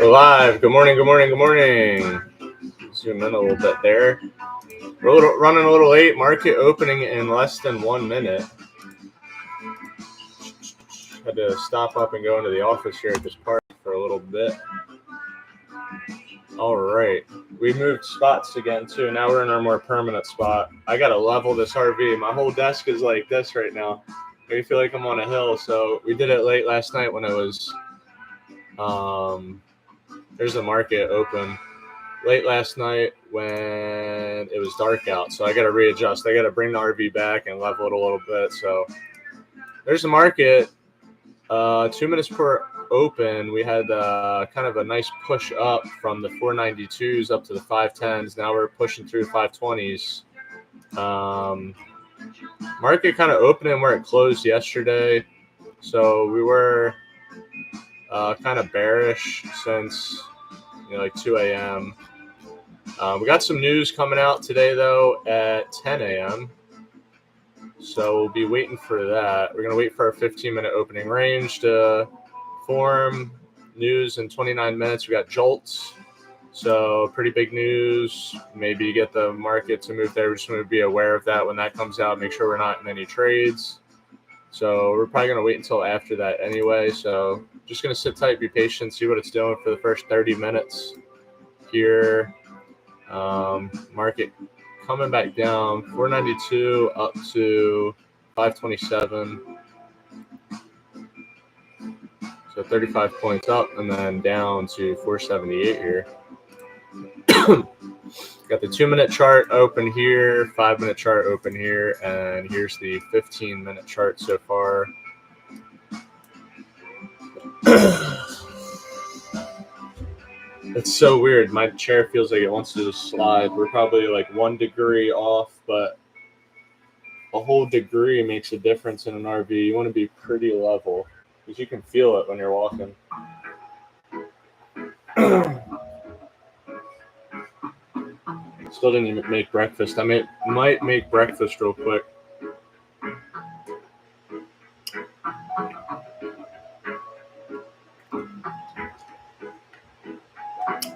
We're live. Good morning, good morning, good morning. Zoom in a little bit there. We're running a little late. Market opening in less than 1 minute. Had to stop up and go into the office here at this park for a little bit. All right. We moved spots again, too. Now we're in our more permanent spot. I got to level this RV. My whole desk is like this right now. I feel like I'm on a hill. So we did it late last night when it was... there's the market open late last night when it was dark out. So I got to readjust. I got to bring the RV back and level it a little bit. So there's the market. 2 minutes per open. We had kind of a nice push up from the 492s up to the 510s. Now we're pushing through 520s. Market kind of opening where it closed yesterday. So we were kind of bearish since like 2 a.m. We got some news coming out today though at 10 a.m. So we'll be waiting for that. We're gonna wait for our 15-minute opening range to form. News in 29 minutes. We got jolts, so pretty big news. Maybe get the market to move there. We just want to be aware of that when that comes out. Make sure we're not in any trades. So we're probably going to wait until after that anyway. So just going to sit tight, be patient, see what it's doing for the first 30 minutes here. Market coming back down, 492 up to 527. So 35 points up and then down to 478 here. Got the 2-minute chart open here, 5-minute chart open here, and here's the 15-minute chart so far. It's so weird. My chair feels like it wants to slide. We're probably like 1 degree off, but a whole degree makes a difference in an RV. You want to be pretty level because you can feel it when you're walking. Still didn't even make breakfast. I might make breakfast real quick.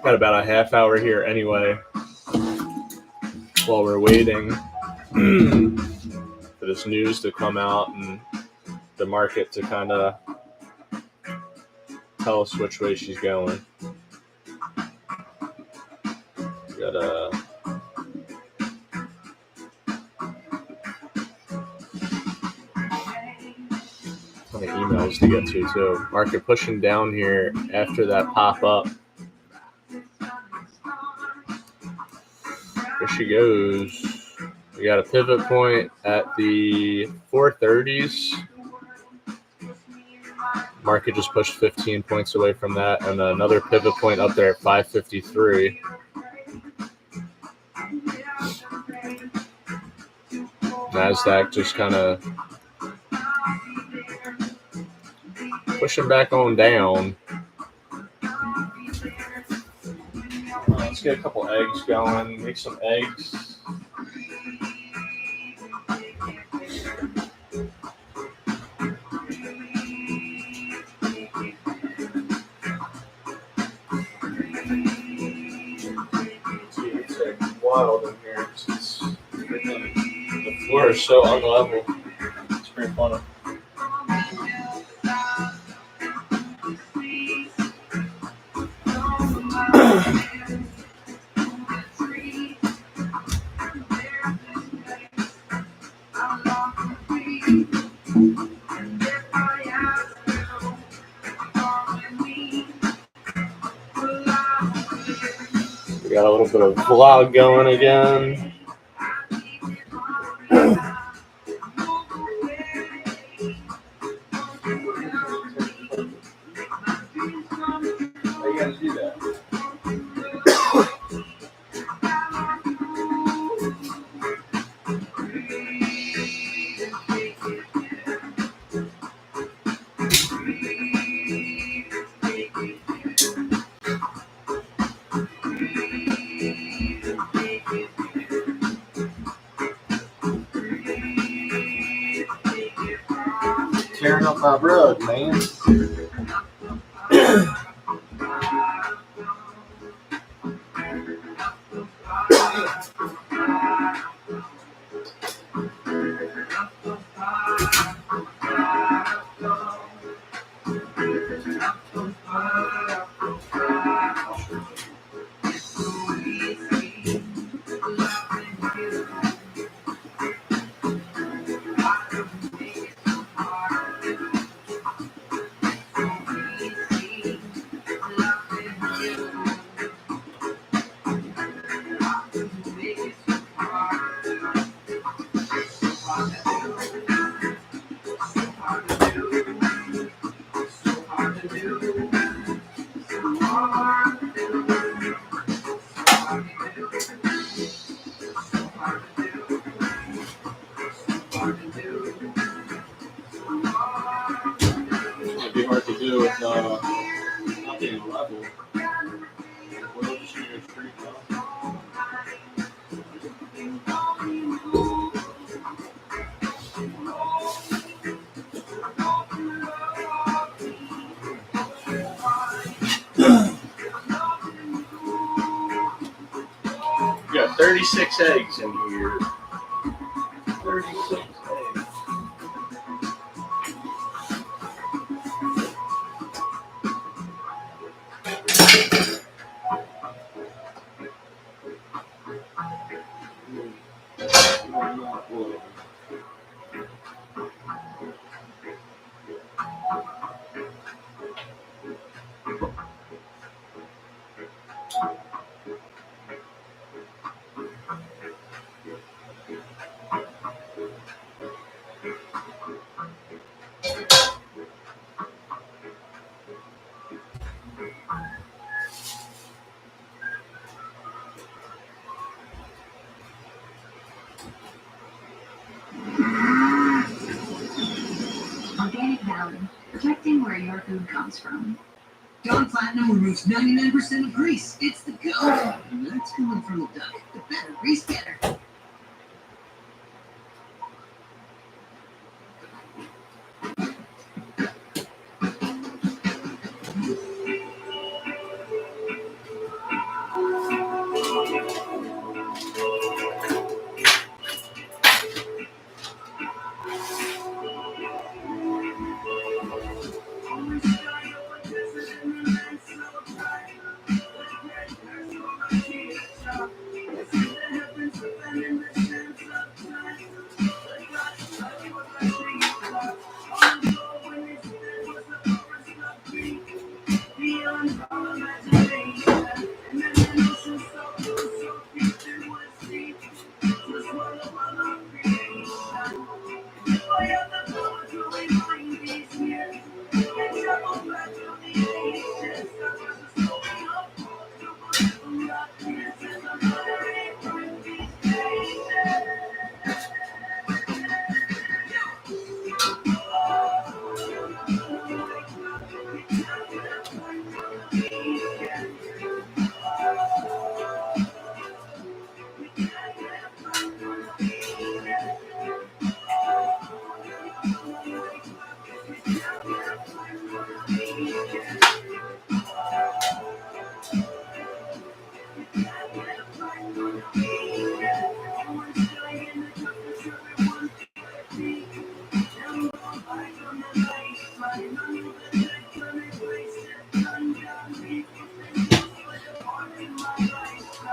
Got about a half hour here anyway while we're waiting for this news to come out and the market to kind of tell us which way she's going. Got a ton of emails to get to too. Market pushing down here after that pop up. There she goes. We got a pivot point at the 430s. Market just pushed 15 points away from that, and another pivot point up there at 553. Nasdaq just kind of pushing back on down. Let's get a couple eggs going, make some eggs. It's wild in here. The floor is so unlevel. It's pretty funny. We got a little bit of vlog going again. How you guys do that? Tearing up my rug, man. Might be hard to do with not being level. We'll just use street now. We got 36 eggs in here. 36 eggs. Organic Valley, protecting where your food comes from. Dawn Platinum removes 99% of grease. It's the go. And that's coming from the duck, the better grease getter.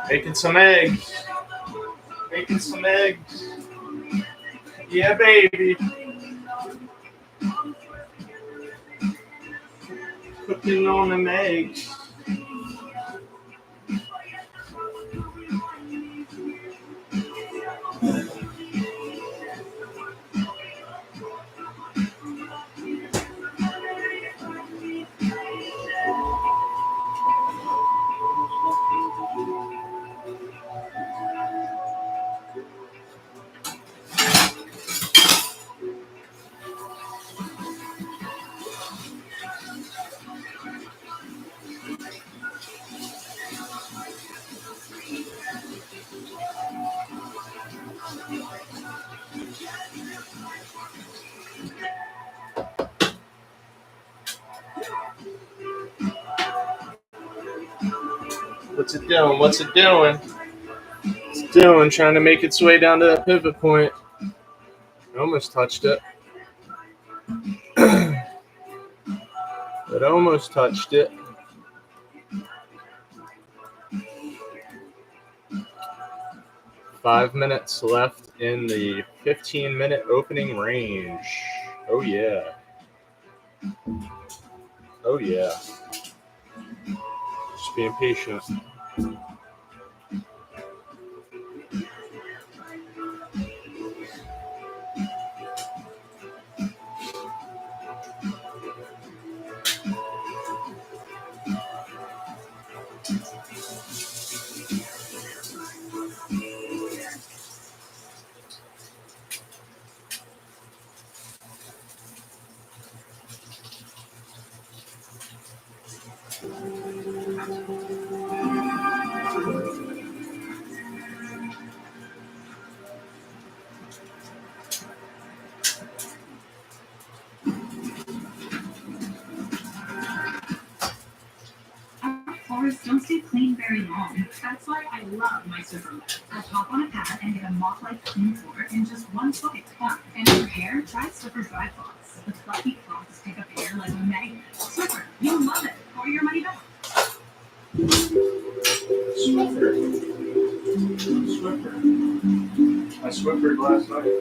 Making some eggs. Making some eggs. Yeah, baby. Cooking on them eggs. What's it doing? What's it doing? It's doing, trying to make its way down to that pivot point. I almost touched it. It almost touched it. Five minutes left in the 15-minute opening range. Oh, yeah. Oh, yeah. Just being patient. Floors don't stay clean very long. That's why I love my Swiffer mat. I hop on a pad and get a mop-like clean floor in just one swipe. And for hair, try Swiffer dry cloths. The fluffy cloths pick up hair like a magnet. Swiffer, you'll love it. Or your money back. Swiffer. I Swiffered last night.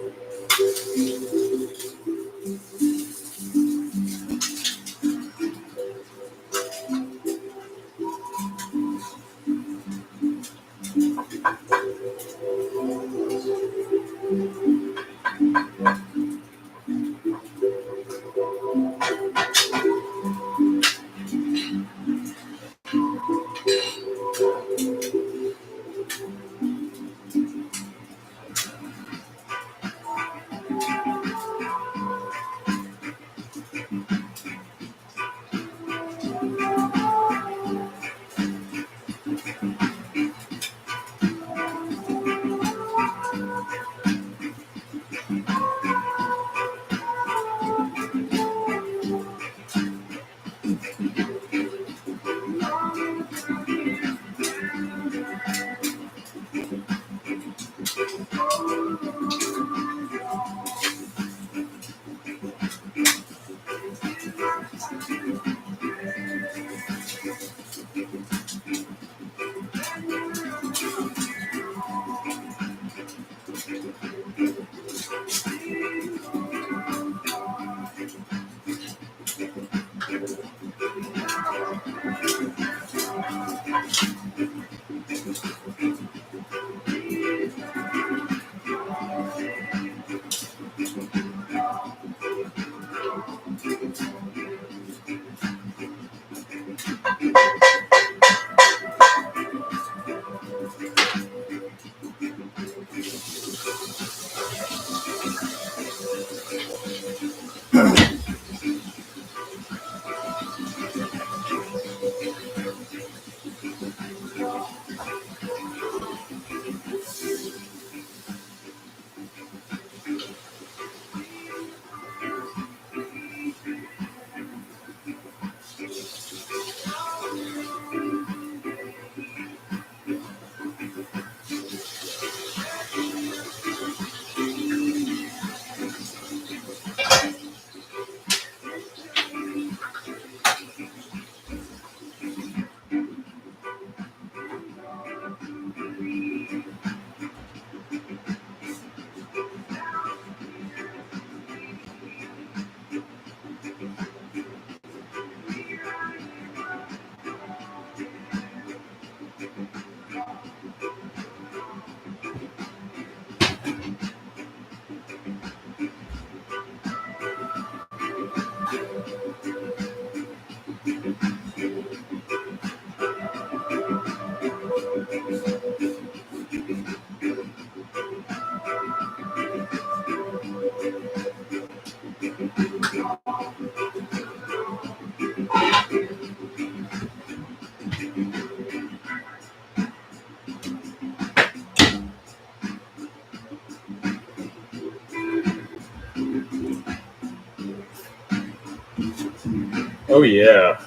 Oh, yeah.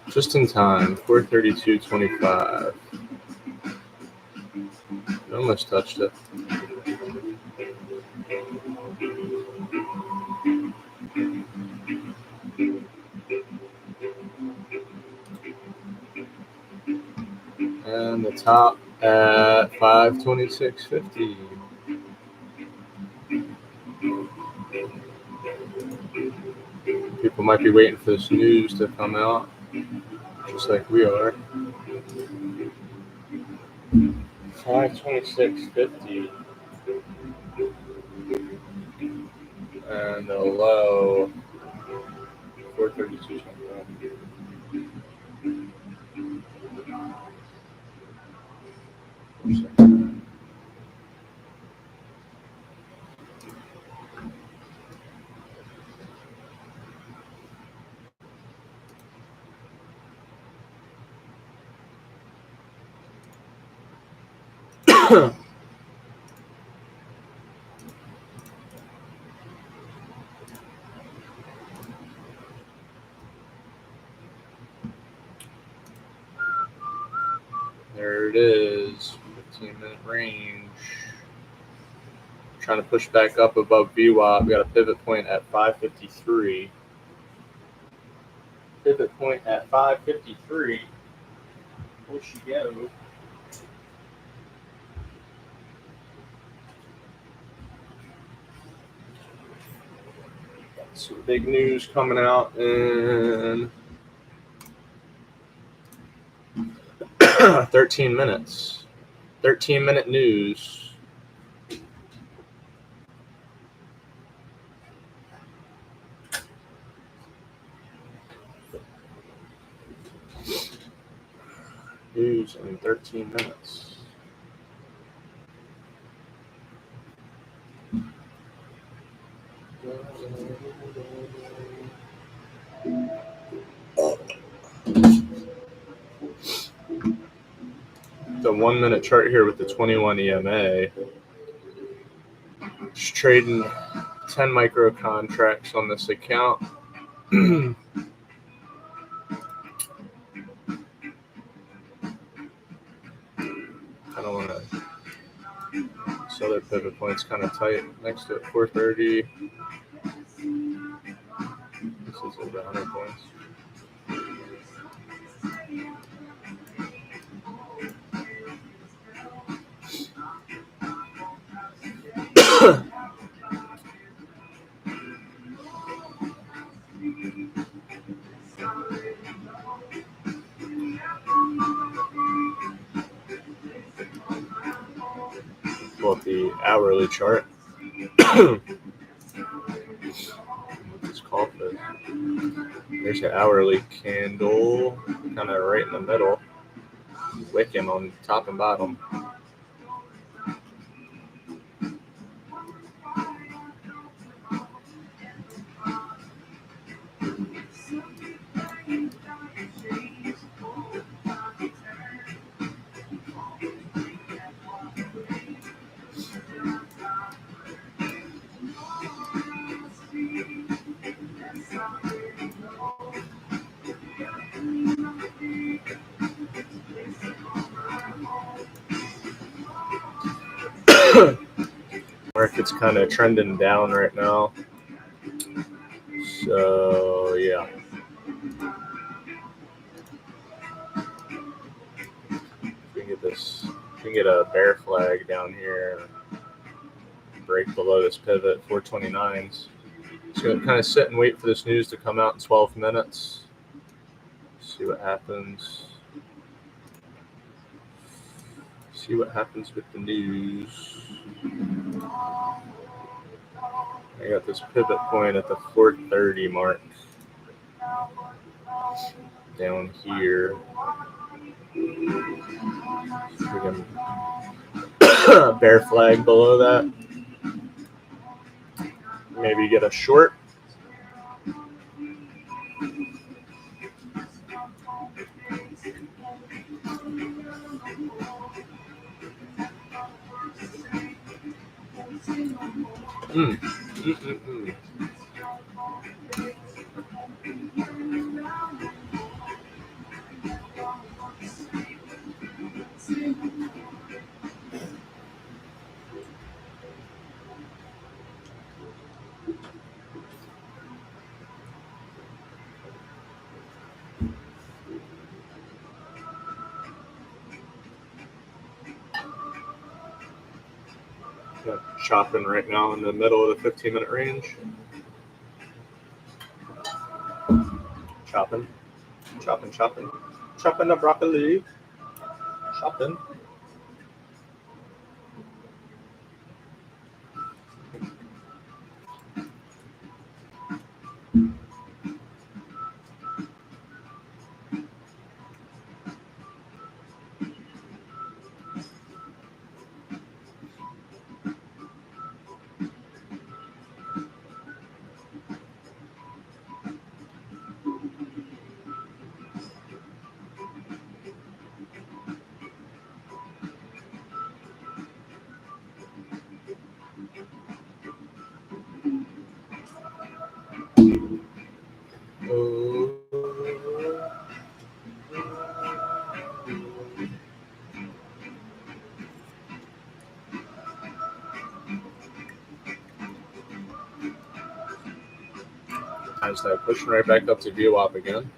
Just in time, 432.25. Almost touched it. And the top at 526.50. People might be waiting for this news to come out, just like we are. 526.50. And the low 432 something. There it is, 15-minute range. Trying to push back up above VWAP. We got a pivot point at 553. Pivot point at 553. Where she go? Got some big news coming out in 13 minutes. 13-minute news. News in 13 minutes. The 1-minute chart here with the 21 EMA. Just trading 10 micro contracts on this account. I don't want to. This other pivot point's kind of tight next to it. 430. This is over 100 points. Pull up the hourly chart. What's called this? There's an hourly candle, kind of right in the middle, wicking on top and bottom. Market's kind of trending down right now. So, yeah. If we can get a bear flag down here, break below this pivot, 429s. So kind of sit and wait for this news to come out in 12 minutes. See what happens. See what happens with the news. I got this pivot point at the 430 mark down here. We can bear flag below that. Maybe get a short. Chopping right now in the middle of the 15-minute range. Chopping the broccoli. Chopping. Nasdaq pushing right back up to VWAP again.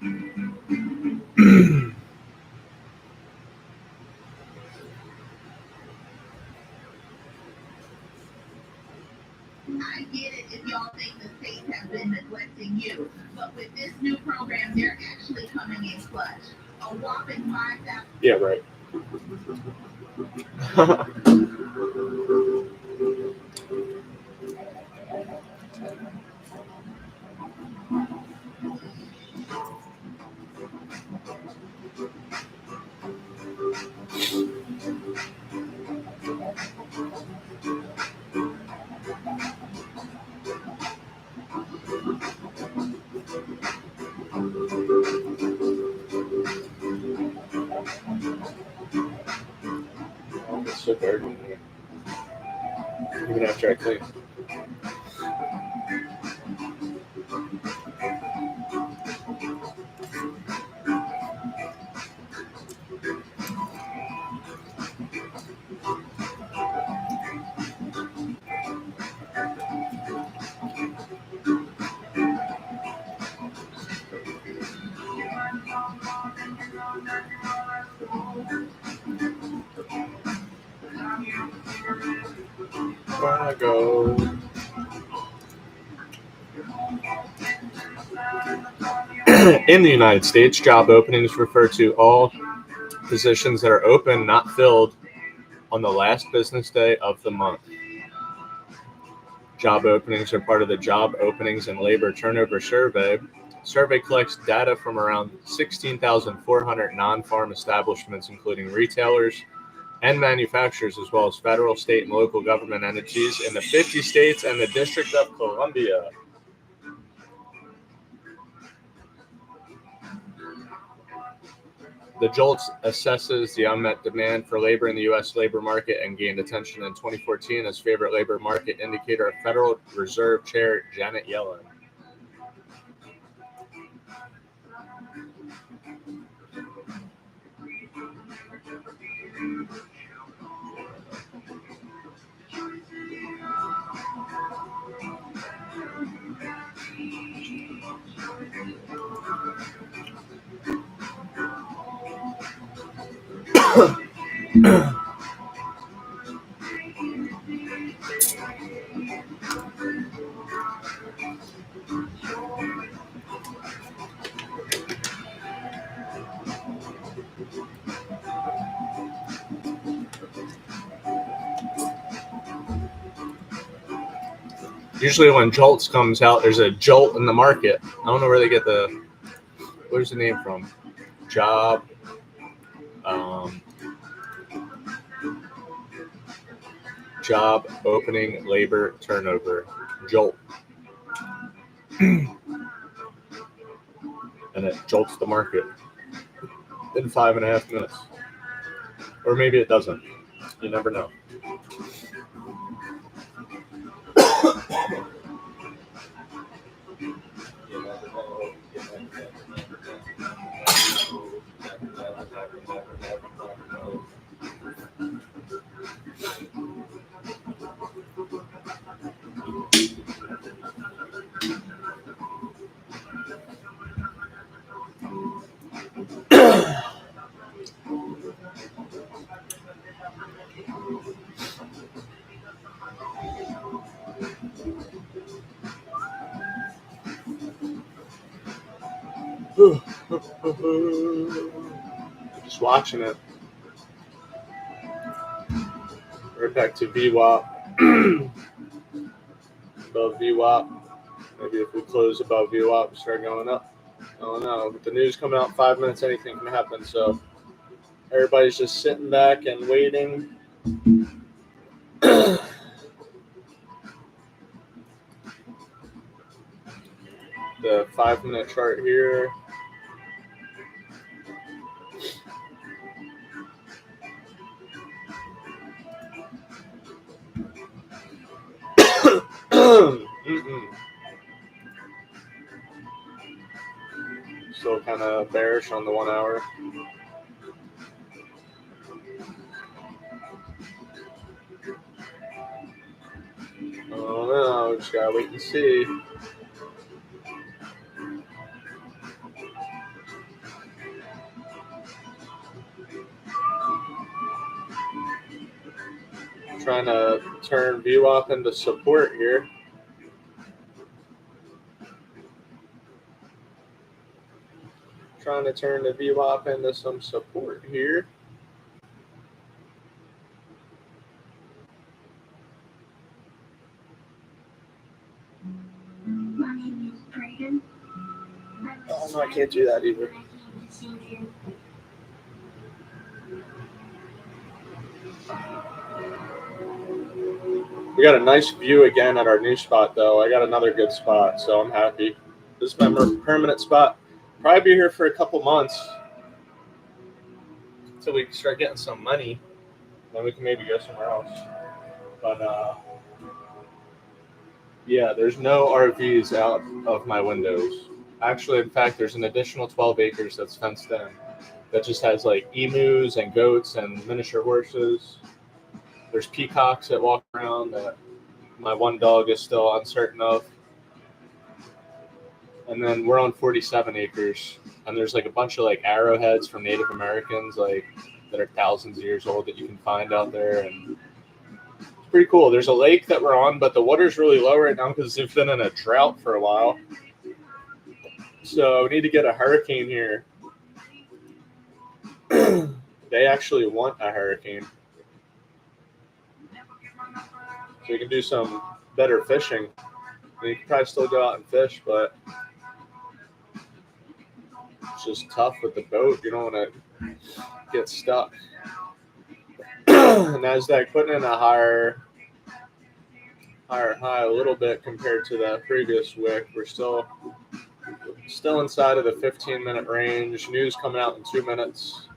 I get it if y'all think the states have been neglecting you, but with this new program, they're actually coming in clutch. A whopping 5,000. Yeah, right. It's so dirty in here. Even after I clean. Where I go. In the United States, job openings refer to all positions that are open, not filled, on the last business day of the month. Job openings are part of the Job Openings and Labor Turnover Survey. Survey collects data from around 16,400 non-farm establishments, including retailers and manufacturers, as well as federal, state, and local government entities in the 50 states and the District of Columbia. The JOLTS assesses the unmet demand for labor in the U.S. labor market and gained attention in 2014 as favorite labor market indicator of Federal Reserve Chair Janet Yellen. Usually when JOLTS comes out, there's a jolt in the market. I don't know where they get the, where's the name from? Job opening labor turnover. JOLT. And it jolts the market in 5.5 minutes. Or maybe it doesn't. You never know. Just watching it. Right back to VWAP. Above VWAP. Maybe if we close above VWAP, start going up. I don't know. With the news coming out in 5 minutes, anything can happen. So everybody's just sitting back and waiting. The 5-minute chart here. Still kind of bearish on the 1 hour. Oh no, just gotta wait and see. Trying to turn VWAP into support here. Trying to turn the VWAP into some support here. My name is Brayden. Oh no, I can't do that either. We got a nice view again at our new spot, though. I got another good spot, so I'm happy. This is my permanent spot. Probably be here for a couple months until we start getting some money. Then we can maybe go somewhere else. But yeah, there's no RVs out of my windows. Actually, in fact, there's an additional 12 acres that's fenced in. That just has like emus and goats and miniature horses. There's peacocks that walk around that my one dog is still uncertain of. And then we're on 47 acres. And there's like a bunch of like arrowheads from Native Americans like that are thousands of years old that you can find out there. And it's pretty cool. There's a lake that we're on, but the water's really low right now because they've been in a drought for a while. So we need to get a hurricane here. They actually want a hurricane. So you can do some better fishing. I mean, you can probably still go out and fish, but it's just tough with the boat. You don't want to get stuck. Nasdaq putting in a higher high a little bit compared to the previous wick. We're still inside of the 15-minute range. News coming out in 2 minutes.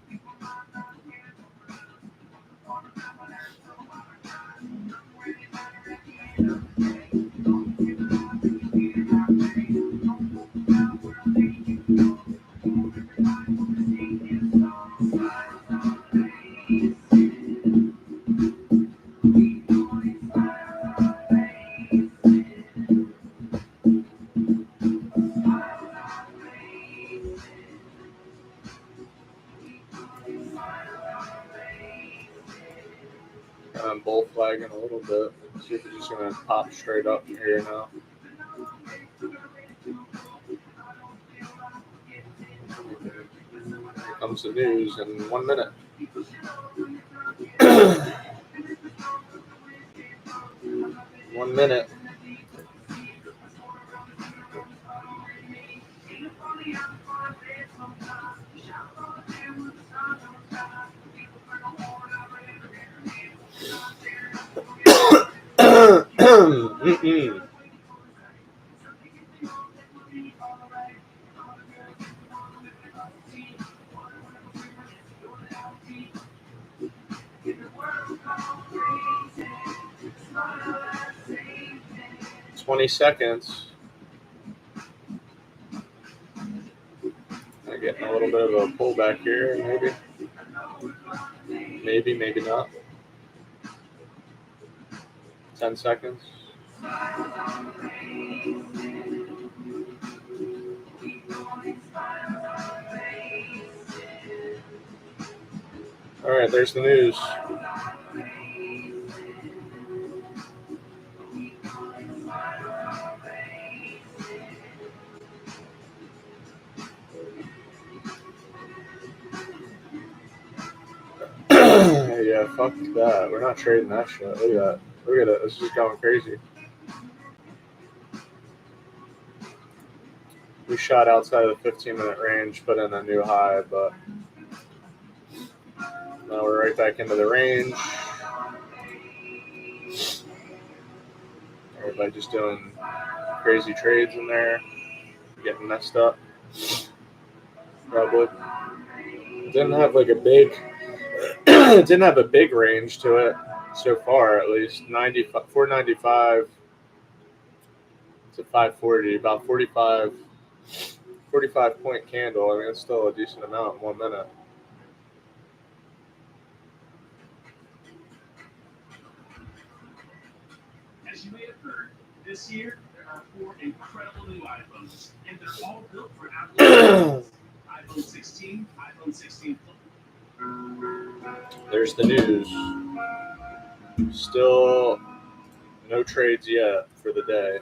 I'm bull flagging a little bit. Let's see if it's just going to pop straight up here now. Here comes the news in 1 minute. 1 minute. Mm-mm. 20 seconds. I'm getting a little bit of a pullback here, maybe not. 10 seconds. All right, there's the news. yeah, fuck that. We're not trading that shit. Look at that. Look at it. This is going crazy. We shot outside of the 15-minute range, put in a new high, but now we're right back into the range. Everybody just doing crazy trades in there, getting messed up. Probably didn't have like a big, didn't have a big range to it so far. At least 495 to 540, about 45 point candle. I mean, it's still a decent amount in 1 minute. As you may have heard, this year there are 4 incredible new iPhones, and they're all built for Apple. iPhone 16, iPhone 16 Plus. There's the news. Still no trades yet for the day.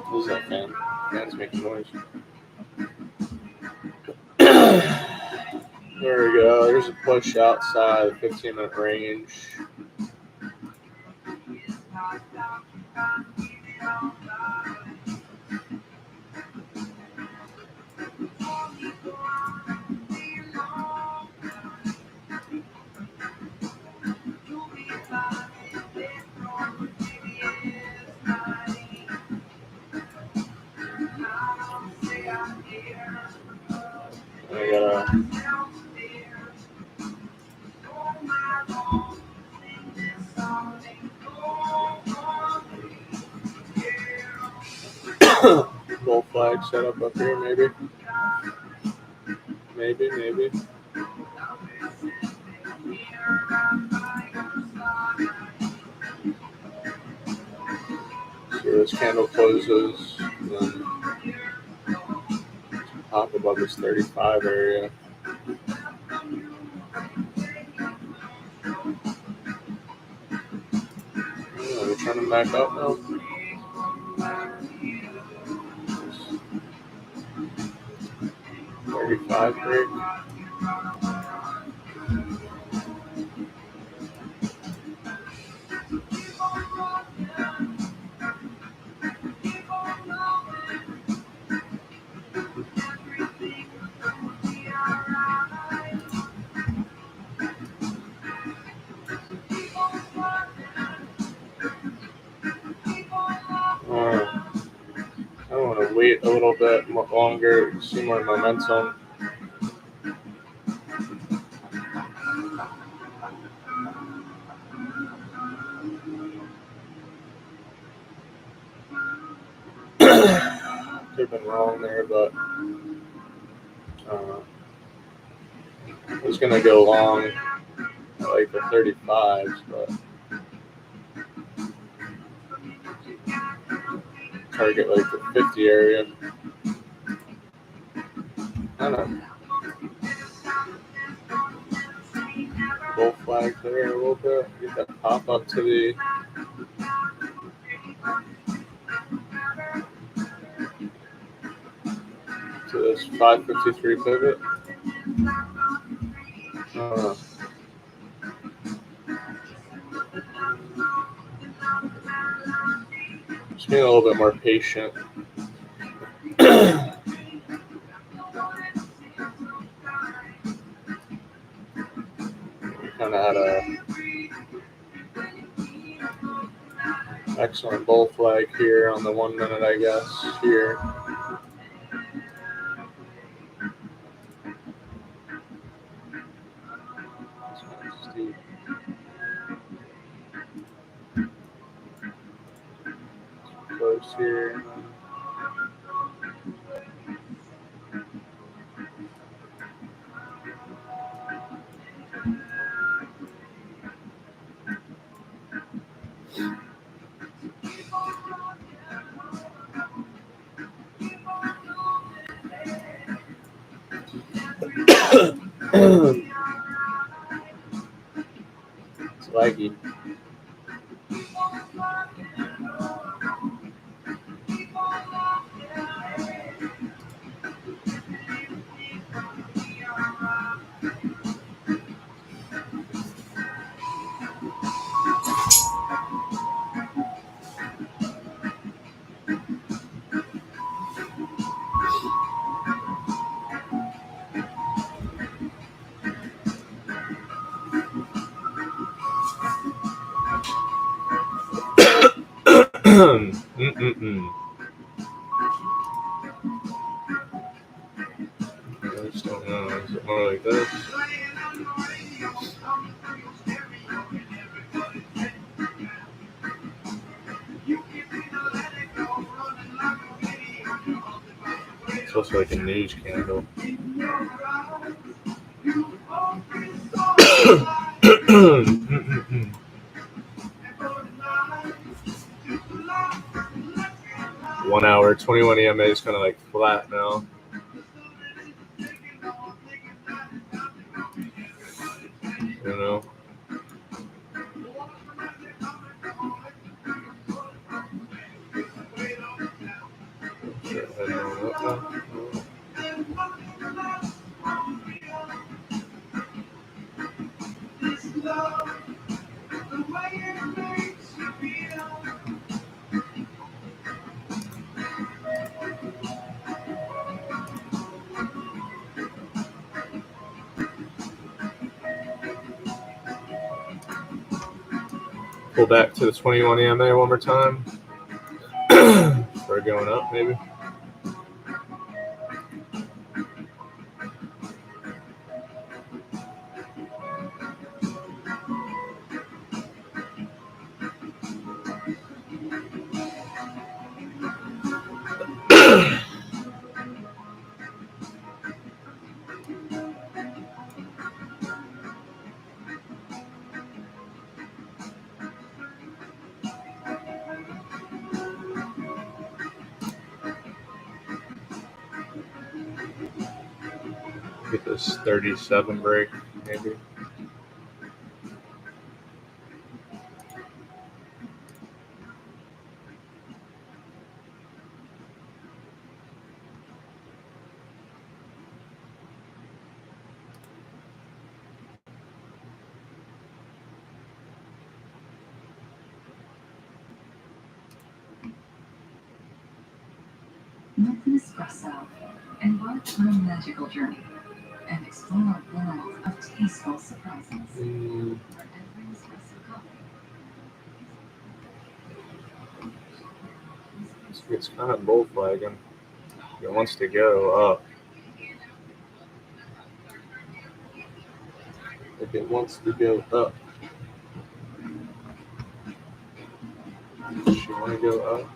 Who's that fan? Fan's making noise. There we go. There's a push outside the 15-minute range. I gotta bull flag set up here, maybe. Maybe. So this candle closes, and then pop above this 35 area. Oh, we're trying to back up now. $35 break. I want to wait a little bit longer, see more momentum. Could have been wrong there, but I was going to go long at like the 35s, but target like the 50 area. I don't know. Bull flag there a little bit. Get that pop up to the this 553 pivot. Just being a little bit more patient. Kind of had a excellent bull flag here on the 1 minute, I guess, here. here. It's laggy. I just don't know. Is it more like this? It's also like a news candle. 1 hour, 21 EMA is kind of like flat now. You know? Pull back to the 21 EMA one more time. We're going up, maybe. Get this 37 break, maybe. Make an espresso, embark on a magical journey, and explore a world of tasteful surprises. For every espresso cup, It's kind of bull flagging. It wants to go up. If it wants to go up. Does she want to go up?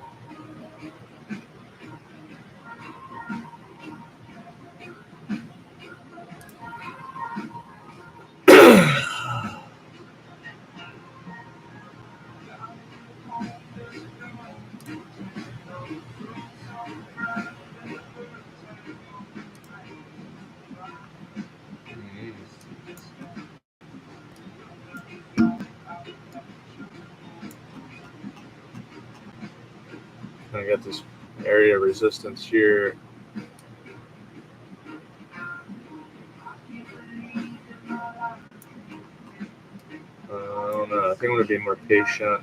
I got this area of resistance here. I don't know. I think I'm going to be more patient.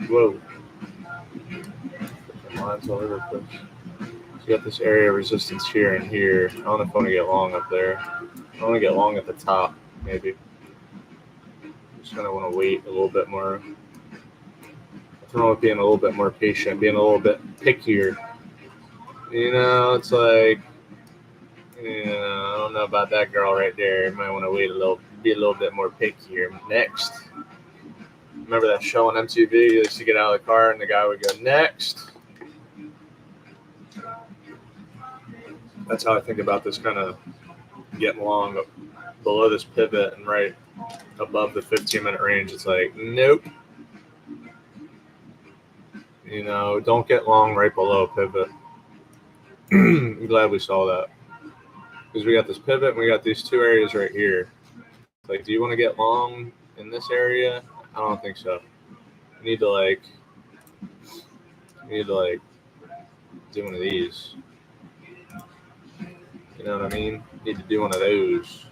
Whoa. The lines all over the place. So you got this area of resistance here and here. I don't know if I want to get long up there. I want to get long at the top, maybe. Just kind of want to wait a little bit more. What's wrong with being a little bit more patient, being a little bit pickier? You know, it's like, I don't know about that girl right there. You might want to wait be a little bit more pickier. Next. Remember that show on MTV? You used to get out of the car and the guy would go, next. That's how I think about this kind of getting long below this pivot and right above the 15-minute range. It's like, nope. You know, don't get long right below pivot. I'm glad we saw that. Because we got this pivot and we got these two areas right here. Like, do you want to get long in this area? I don't think so. You need to like do one of these. You know what I mean? You need to do one of those.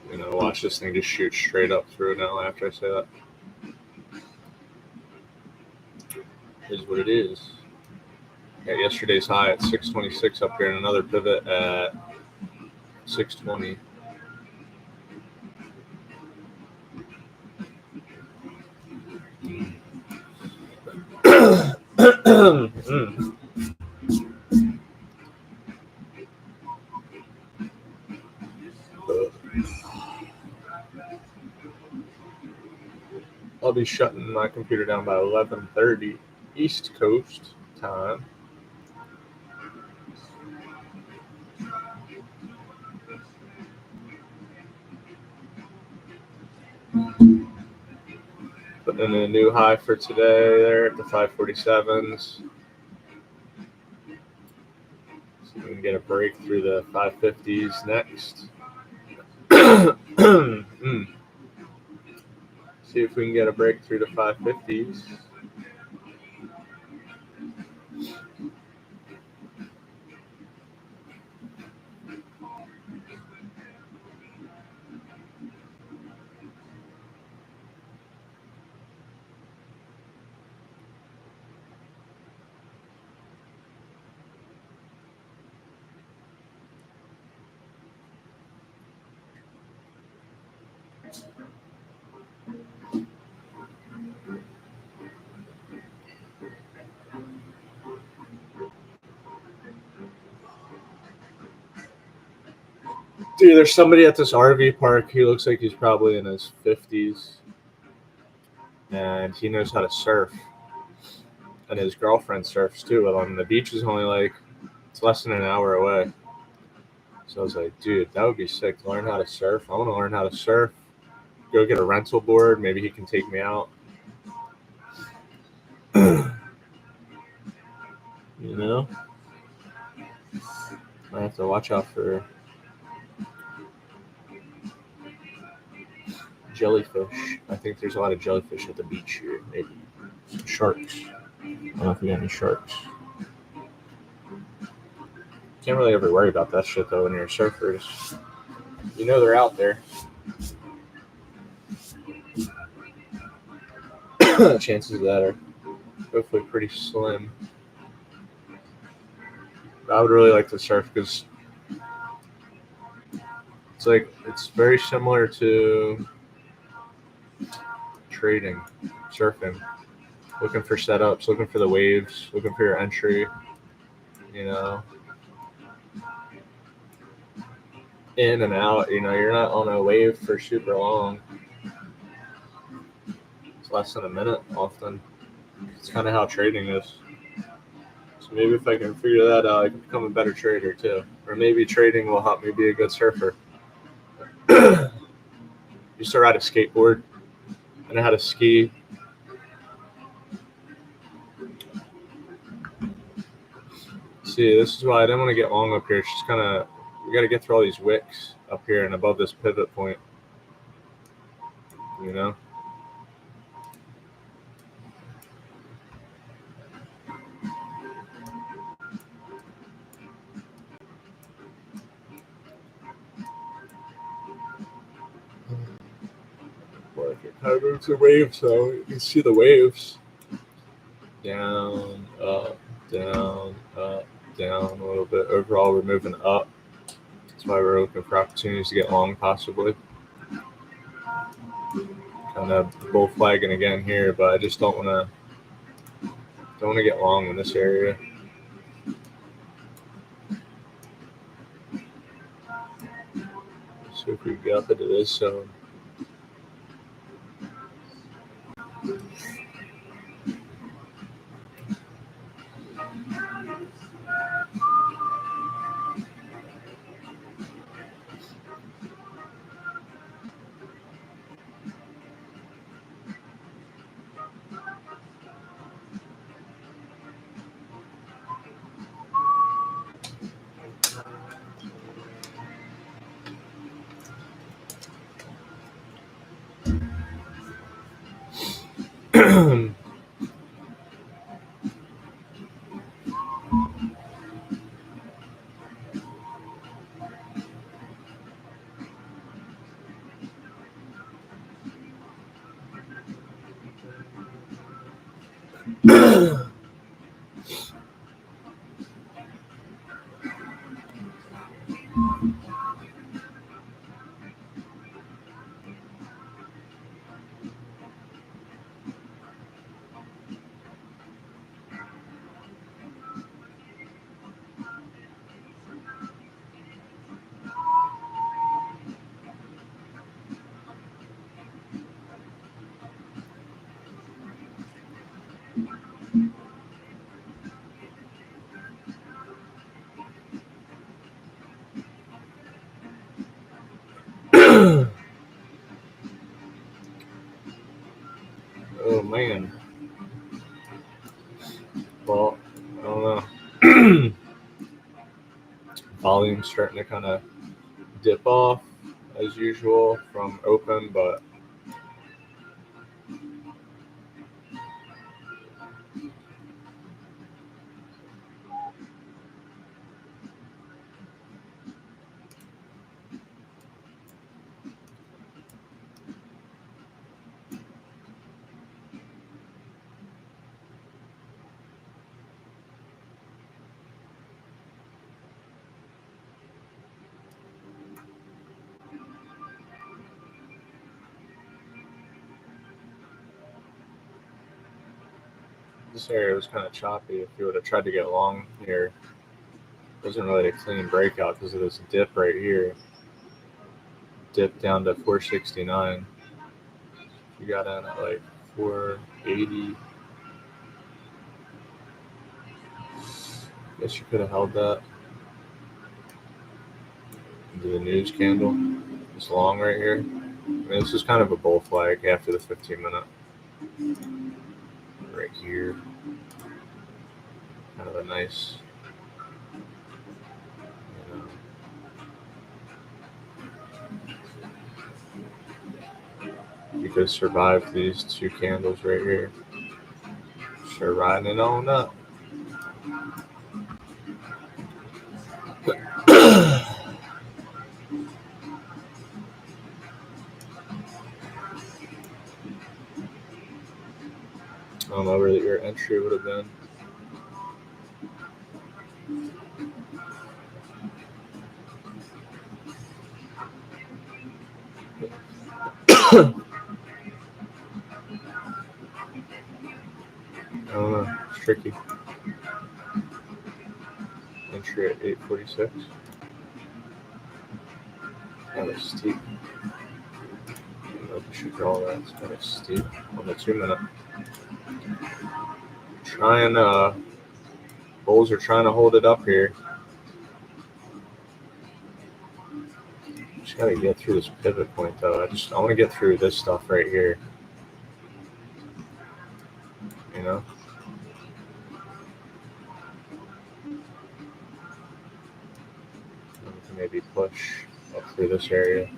You know, watch this thing just shoot straight up through now after I say that. Is what it is. Got yesterday's high at 626 up here and another pivot at 620. I'll be shutting my computer down by 11:30 East Coast time. Putting in a new high for today there at the 547s. So we can get a break through the 550s next. See if we can get a break through the 550s. Dude, there's somebody at this RV park. He looks like he's probably in his 50s. And he knows how to surf. And his girlfriend surfs too. But on the beach is only like, it's less than an hour away. So I was like, dude, that would be sick to learn how to surf. I want to learn how to surf. Go get a rental board. Maybe he can take me out. You know? I have to watch out for jellyfish. I think there's a lot of jellyfish at the beach here. Maybe some sharks. I don't know if we got any sharks. Can't really ever worry about that shit though when you're a surfer. You know they're out there. Chances of that are hopefully pretty slim. I would really like to surf because it's very similar to trading, surfing. Looking for setups, looking for the waves, looking for your entry, you know. In and out, you know, you're not on a wave for super long. It's less than a minute often. It's kind of how trading is. So maybe if I can figure that out, I can become a better trader too. Or maybe trading will help me be a good surfer. Used to ride a skateboard. I know how to ski. See, this is why I didn't want to get long up here. It's just kind of, we got to get through all these wicks up here and above this pivot point. You know? Like it kind of moves the waves, so you can see the waves. Down, up, down, up, down a little bit. Overall, we're moving up. That's why we're looking for opportunities to get long, possibly. Kind of bull flagging again here, but I just don't want to get long in this area. So if we get up into this zone. Well, I don't know. Volume's starting to kind of dip off as usual from open, but this area was kind of choppy. If you would have tried to get long here, it wasn't really a clean breakout because of this dip right here. Dip down to 469. You got in at like 480. Guess you could have held that into the news candle. This long right here. I mean, this is kind of a bull flag after the 15-minute. Right here. Kind of a nice, you could survive these two candles right here. Sure, riding it on up. I don't know where your entry would have been. I don't know. It's tricky. Entry at 846. That was steep. I don't know if we should draw that. It's kind of steep on the 2-minute. Bulls are trying to hold it up here. Just gotta get through this pivot point though. I want to get through this stuff right here. You know? We can maybe push up through this area.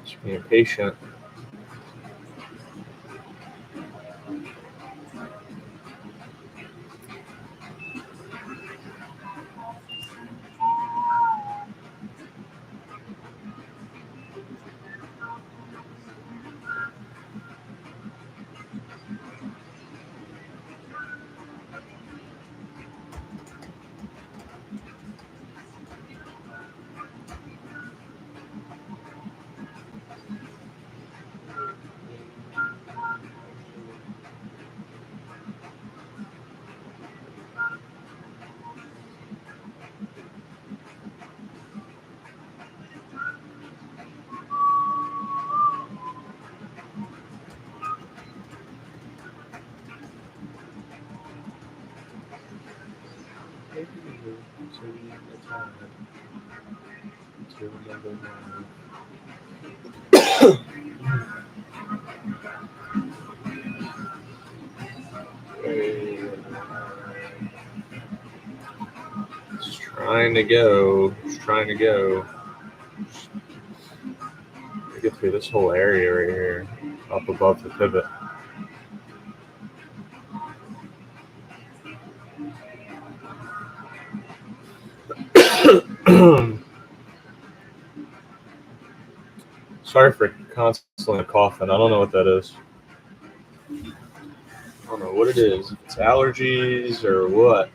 Just being patient. Just trying to go. Get through this whole area right here, up above the pivot. Sorry for constantly coughing. I don't know what that is. I don't know what it is. If it's allergies or what.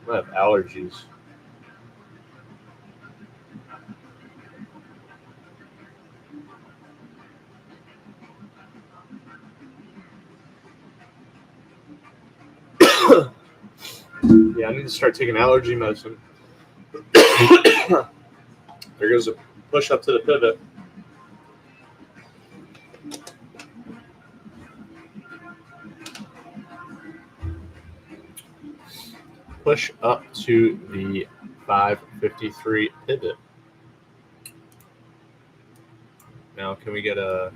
I might have allergies. Yeah, I need to start taking allergy medicine. There goes a push up to the pivot. Push up to the 553 pivot. Now, can we get a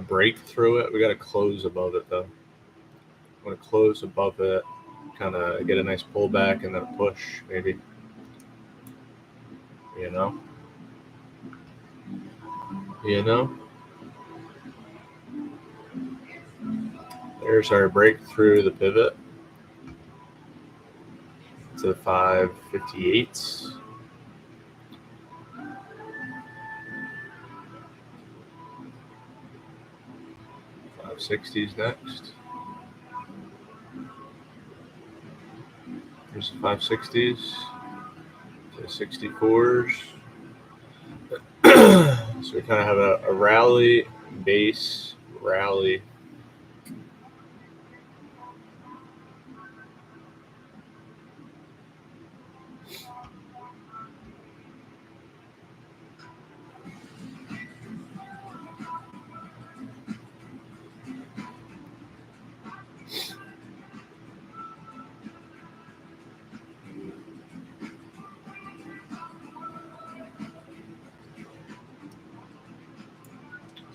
break through it? We got to close above it, though. I want to close above it, kind of get a nice pullback and then a push, maybe. You know? There's our break through the pivot to the 558s. 560s next. Here's the 560s, the 64s. So we kind of have a rally, base, rally.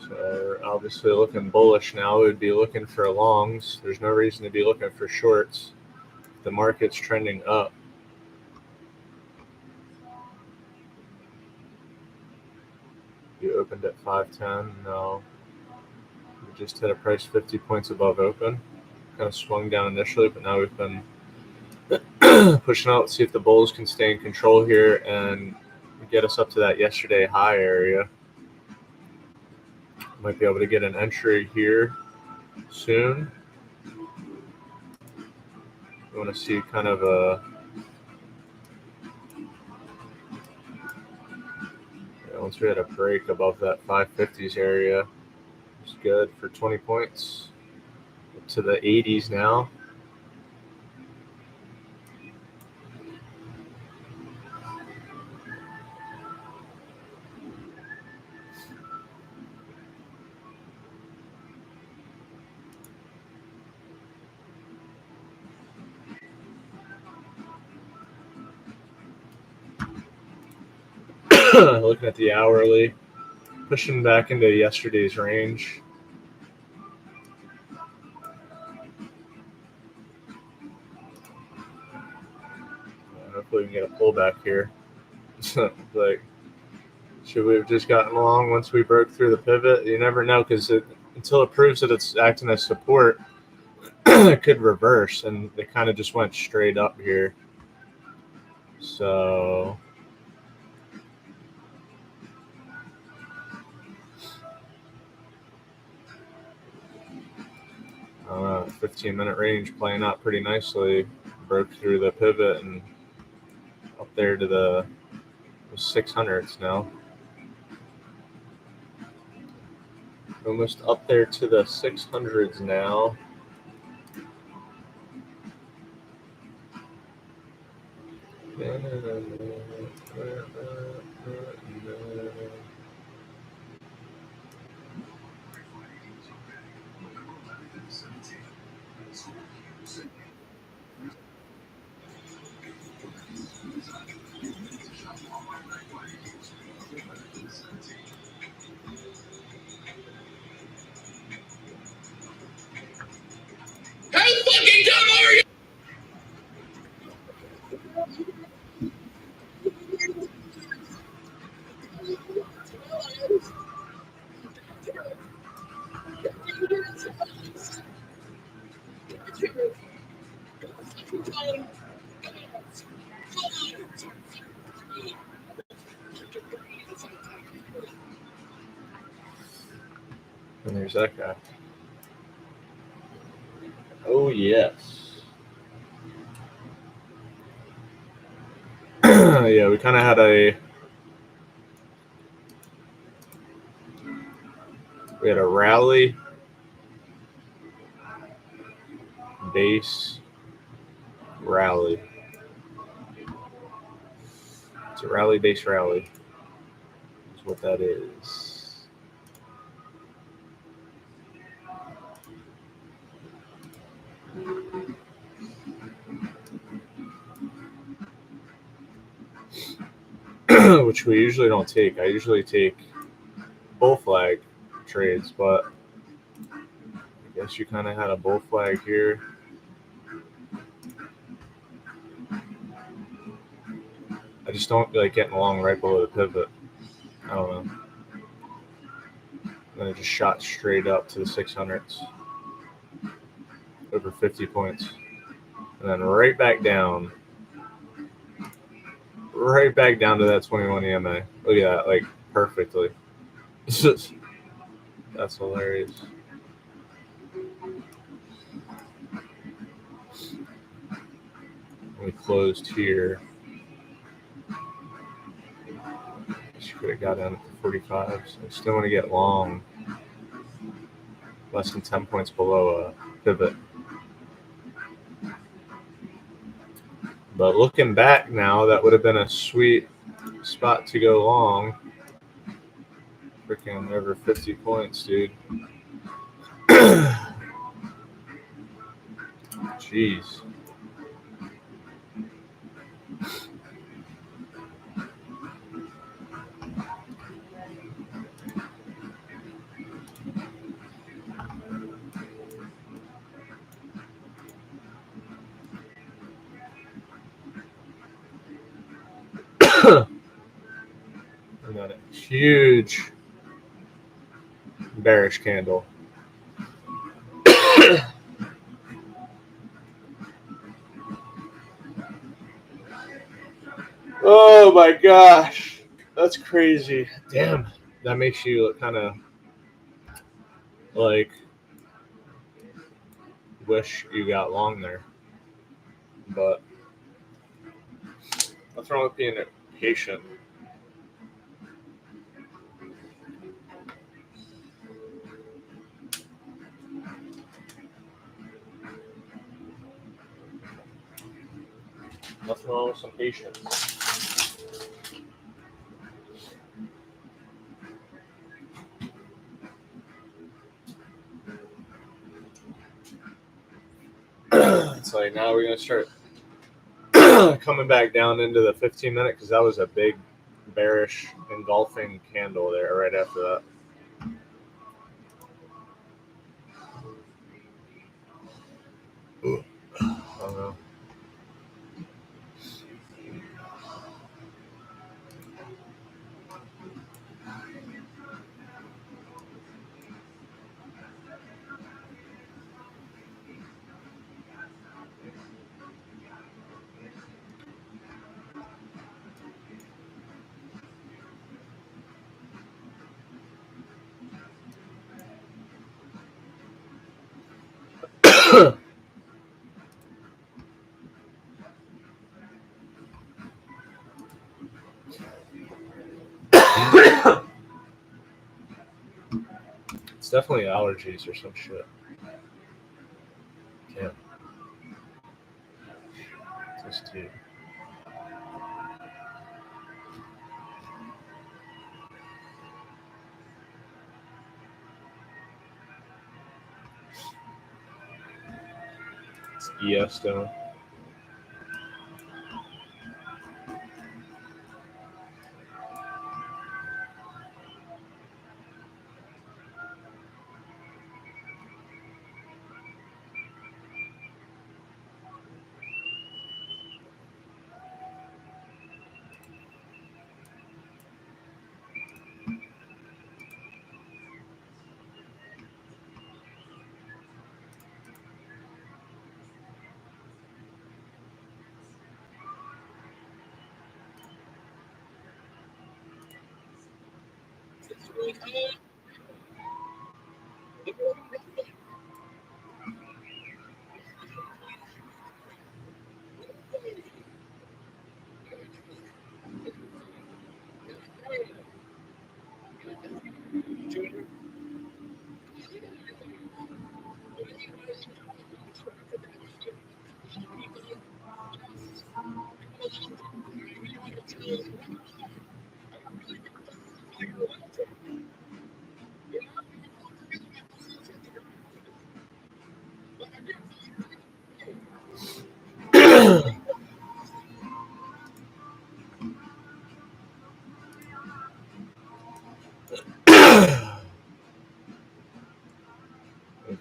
So obviously looking bullish now. We'd be looking for longs. There's no reason to be looking for shorts. The market's trending up. You opened at 510. No. We just hit a price 50 points above open. Kind of swung down initially, but now we've been pushing out. See if the bulls can stay in control here and get us up to that yesterday high area. Might be able to get an entry here soon. We want to see kind of a once we had a break above that 550s area. It's good for 20 points. Up to the 80s now. Looking at the hourly, pushing back into yesterday's range. Hopefully we can get a pullback here. Like, should we have just gotten long once we broke through the pivot? You never know, because until it proves that it's acting as support, it could reverse, and they kind of just went straight up here. So 15-minute range playing out pretty nicely. Broke through the pivot and up there to the 600s now. Almost up there to the 600s now. How fucking dumb are you? And there's that guy. Oh, yes. Yeah, we kind of had a rally, base, rally. It's a rally-based rally. Is what that is. Which we usually don't take. I usually take bull flag trades, but I guess you kind of had a bull flag here. I just don't like getting along right below the pivot. I don't know. Then it just shot straight up to the 600s. Over 50 points. And then right back down. Right back down to that 21 EMA. Look at that, like perfectly. That's hilarious. We closed here. She could have got down to 45. So I still want to get long. Less than 10 points below a pivot. But looking back now, that would have been a sweet spot to go long. Freaking over 50 points, dude. Jeez. And then a huge bearish candle. Oh my gosh. That's crazy. Damn. That makes you look kind of like wish you got long there. But what's wrong with being patient? Nothing wrong with some patience. It's like now we're going to start coming back down into the 15-minute because that was a big bearish engulfing candle there right after that. I don't know. It's definitely allergies or some shit. Damn. This dude. It's ES down.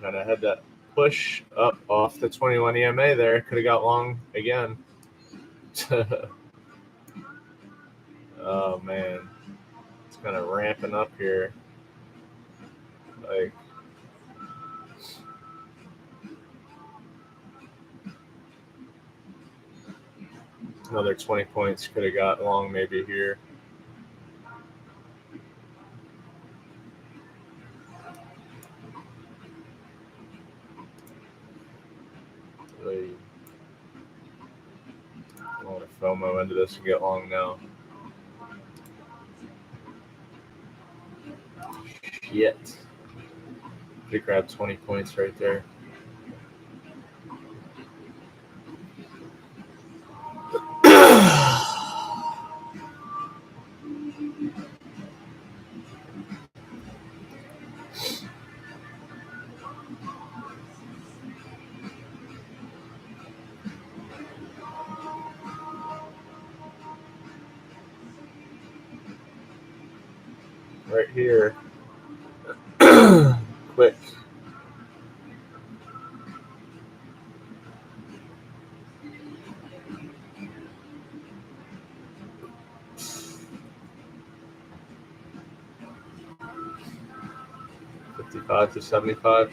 kind of had that push up off the 21 EMA there. Could have got long again. Oh man, it's kind of ramping up here. Like, another 20 points could have got long maybe here. Really, I want to FOMO into this and get long now. Shit. Could grab 20 points right there. Right here. Quick. $55 to $75.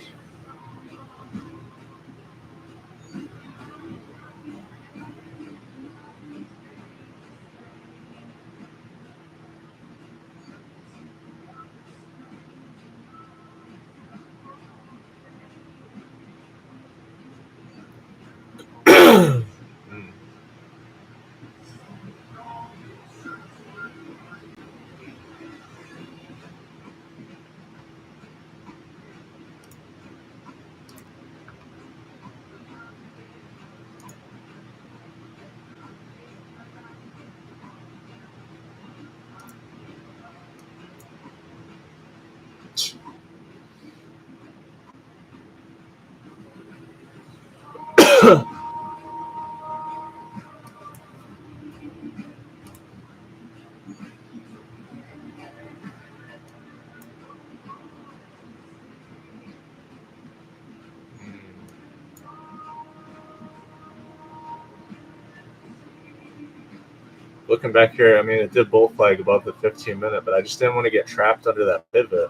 Looking back here, I mean, it did bull flag above the 15-minute, but I just didn't want to get trapped under that pivot.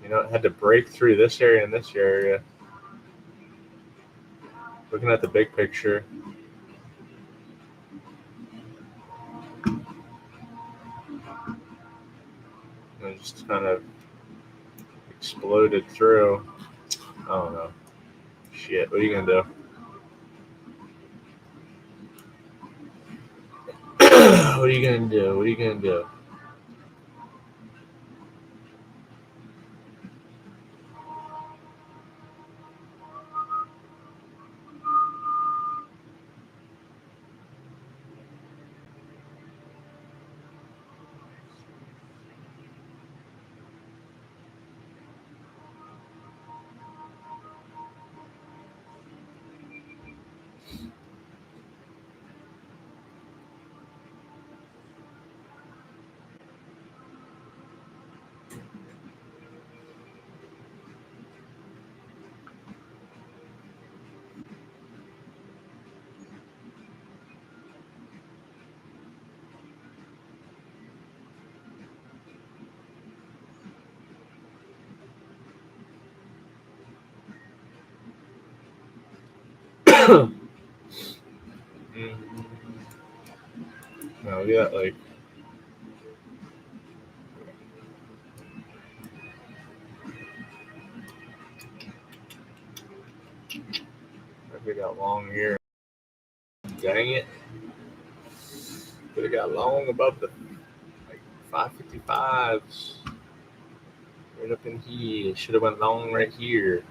You know, it had to break through this area and this area. Looking at the big picture. And it just kind of exploded through. I don't know. Shit, what are you going to do? What are you going to do? What are you going to do? No, we got like we got long here. Dang it. Could have got long above the like 555s. Right up in here. Should have went long right here.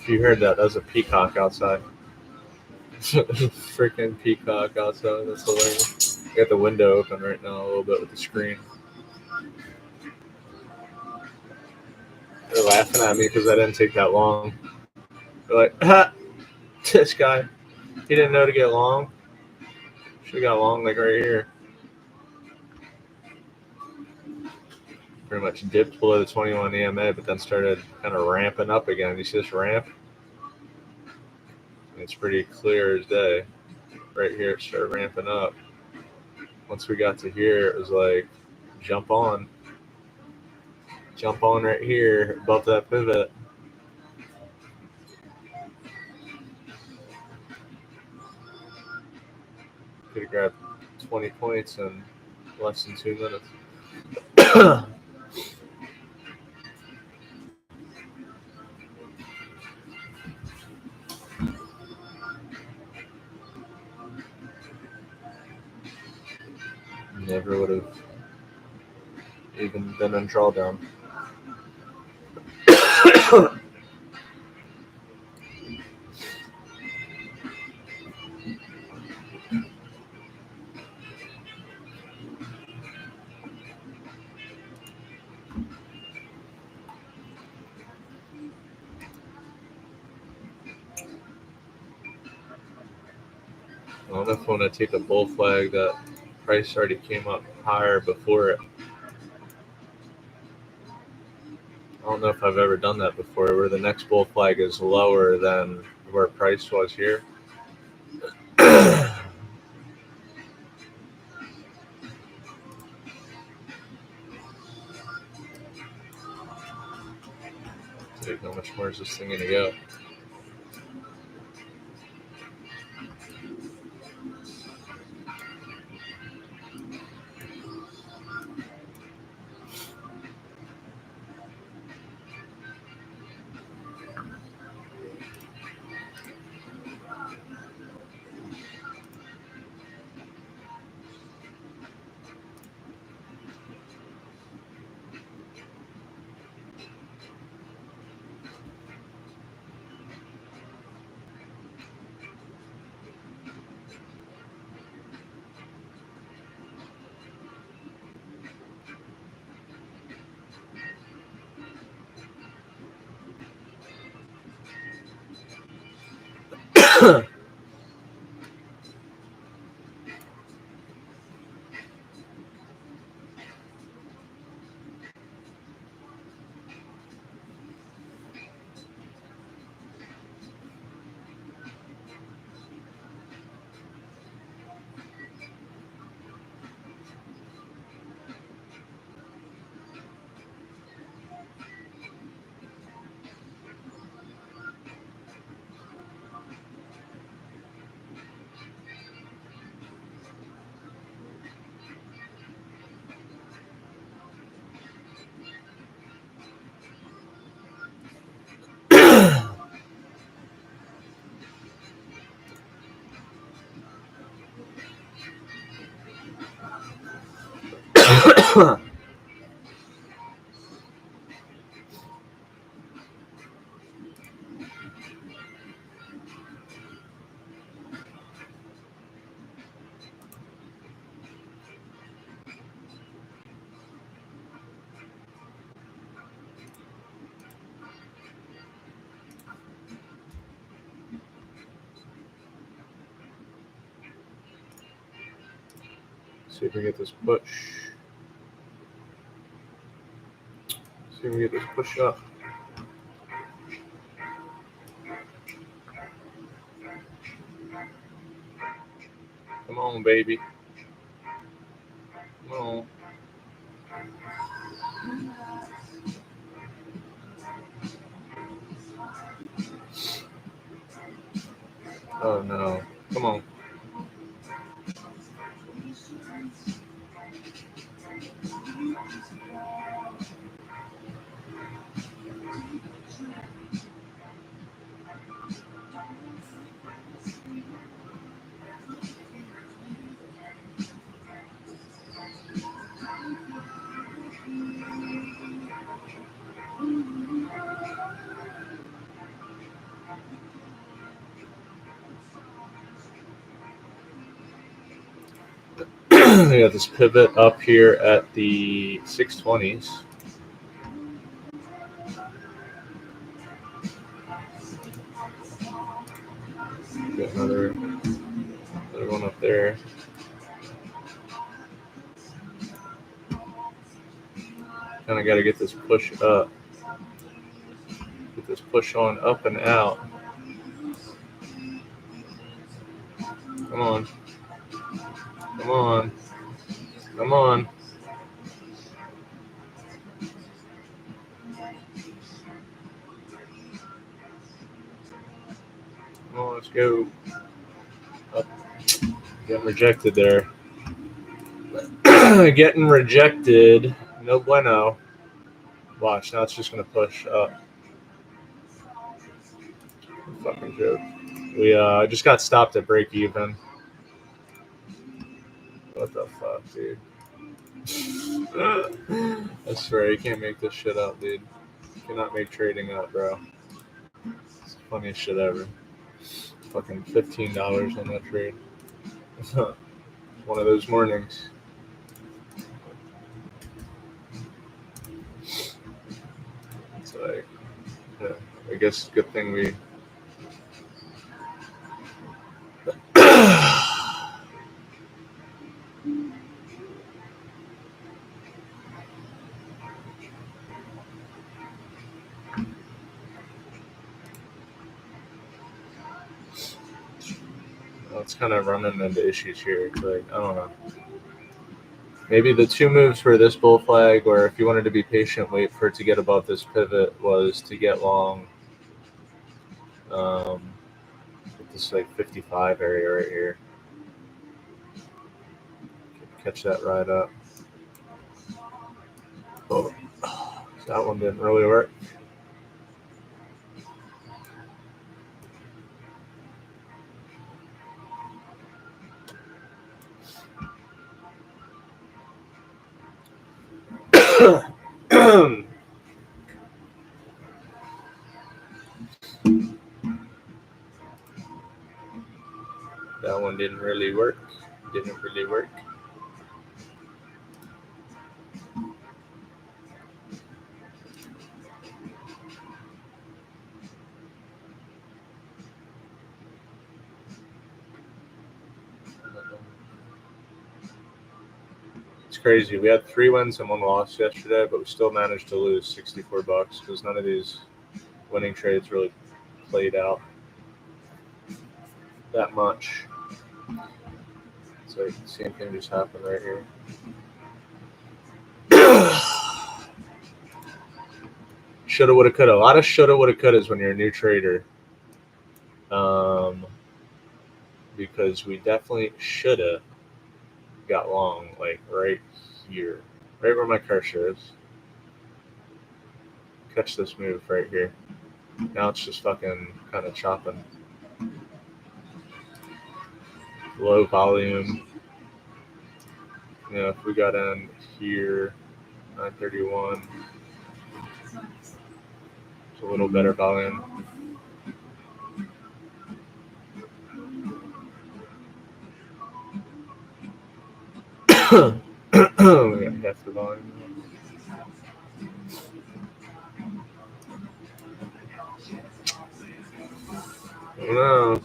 If you heard that, that's a peacock outside. Freaking peacock outside. That's hilarious. I got the window open right now a little bit with the screen. They're laughing at me because I didn't take that long. They're like, ha! This guy, he didn't know to get long. Should have got long like right here. Pretty much dipped below the 21 EMA, but then started kind of ramping up again. You see this ramp? It's pretty clear as day. Right here, it started ramping up. Once we got to here, it was like, jump on. Jump on right here above that pivot. Could have grabbed 20 points in less than 2 minutes. Never would have even been in drawdown. I don't know if I want to take a bull flag that price already came up higher before it. I don't know if I've ever done that before, where the next bull flag is lower than where price was here. Dude, how much more is this thing gonna go? See if we get this push. See if we get this push up. Come on, baby. Come on. Oh no. Come on. We got this pivot up here at the 620s. Got another one up there. Kind of got to get this push up. Get this push on up and out. Come on. Come on. Come on. Come on, let's go. Up. Getting rejected there. Getting rejected. No bueno. Watch, now it's just going to push up. Fucking joke. We just got stopped at break even. What the fuck, dude? I swear, you can't make this shit up, dude. You cannot make trading up, bro. It's the funniest shit ever. Fucking $15 on that trade. One of those mornings. It's like, yeah, I guess good thing we. It's kind of running into issues here. It's like, I don't know. Maybe the two moves for this bull flag, or if you wanted to be patient, wait for it to get above this pivot, was to get long this like 55 area right here. Catch that right up. Oh, that one didn't really work. That one didn't really work. Didn't really work. It's crazy. We had 3 wins and 1 loss yesterday, but we still managed to lose $64 because none of these winning trades really played out that much. It's like the same thing just happened right here. Shoulda, woulda, coulda. A lot of shoulda, woulda, couldas when you're a new trader. Because we definitely shoulda got long, like right here, right where my cursor is. Catch this move right here. Now it's just fucking kind of chopping. Low volume. You know, if we got in here, 931, it's a little better volume. We got half the volume. I don't know.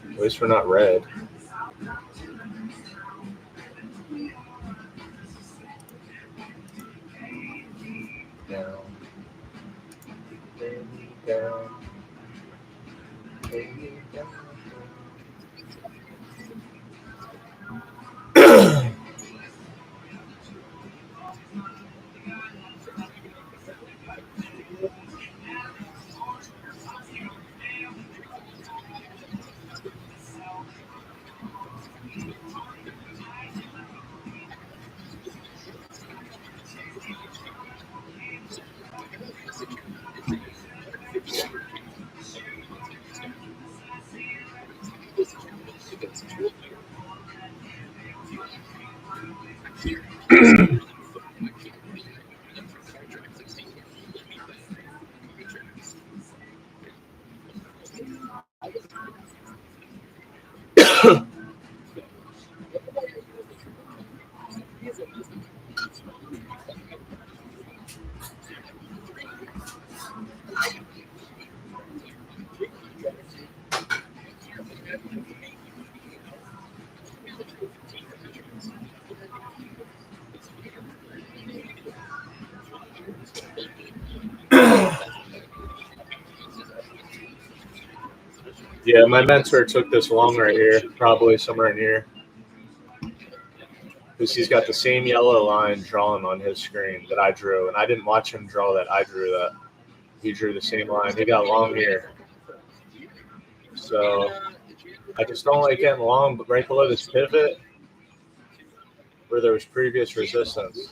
At least we're not red. Down. Down. Yeah, my mentor took this long right here, probably somewhere in here. Because he's got the same yellow line drawn on his screen that I drew. And I didn't watch him draw that. I drew that. He drew the same line. He got long here. So I just don't like getting long, but right below this pivot where there was previous resistance.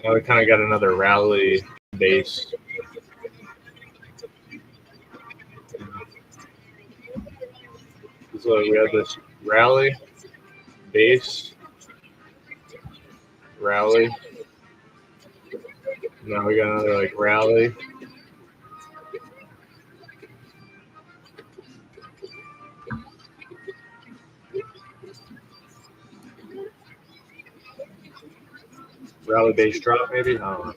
Now we kind of got another rally base. So we have this rally, base, rally. Now we got another like rally. Rally base drop maybe? I don't know.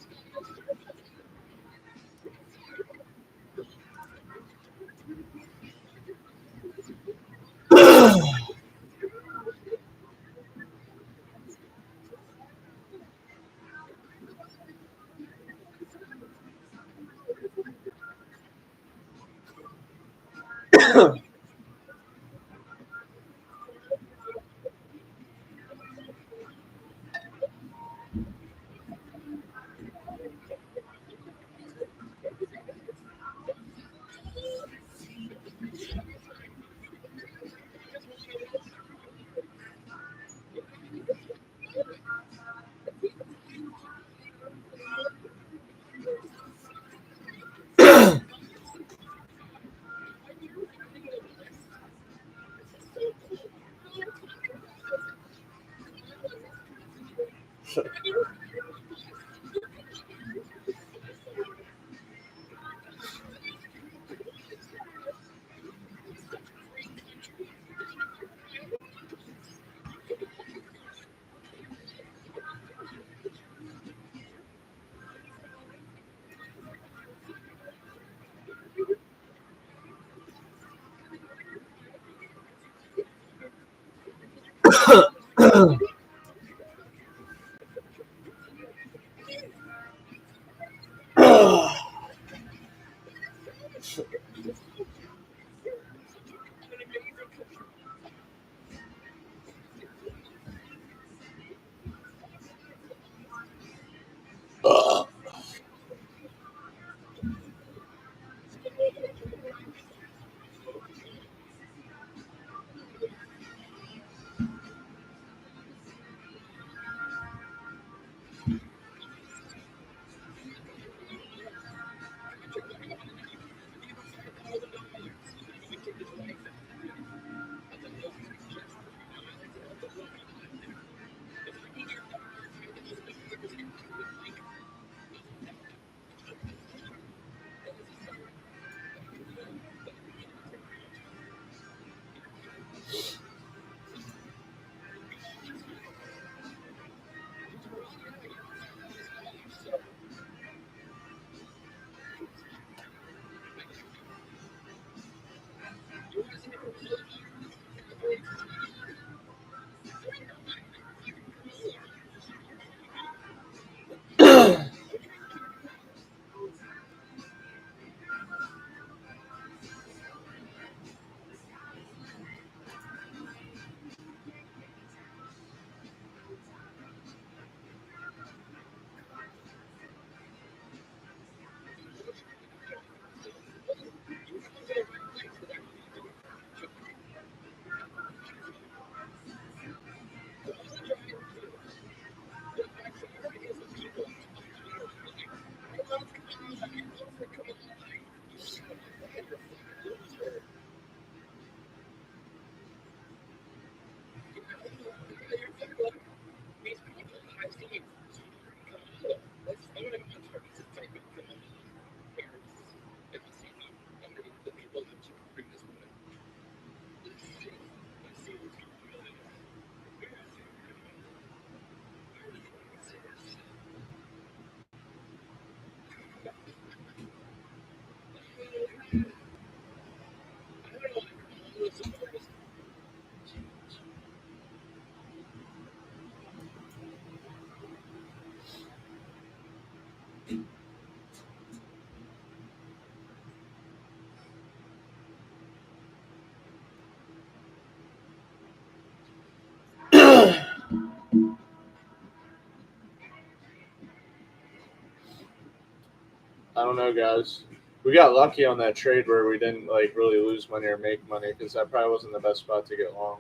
I don't know, guys. We got lucky on that trade where we didn't like really lose money or make money, because that probably wasn't the best spot to get long.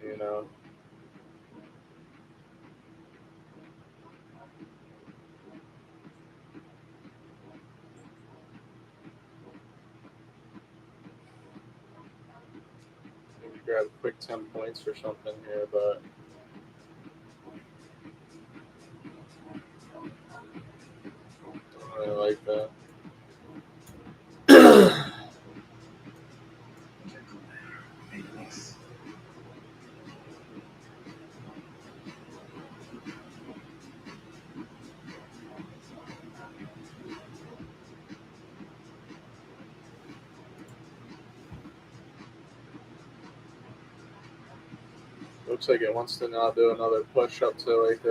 You know. Maybe grab a quick 10 points or something here, but I don't really like that. Looks like it wants to now do another push up to like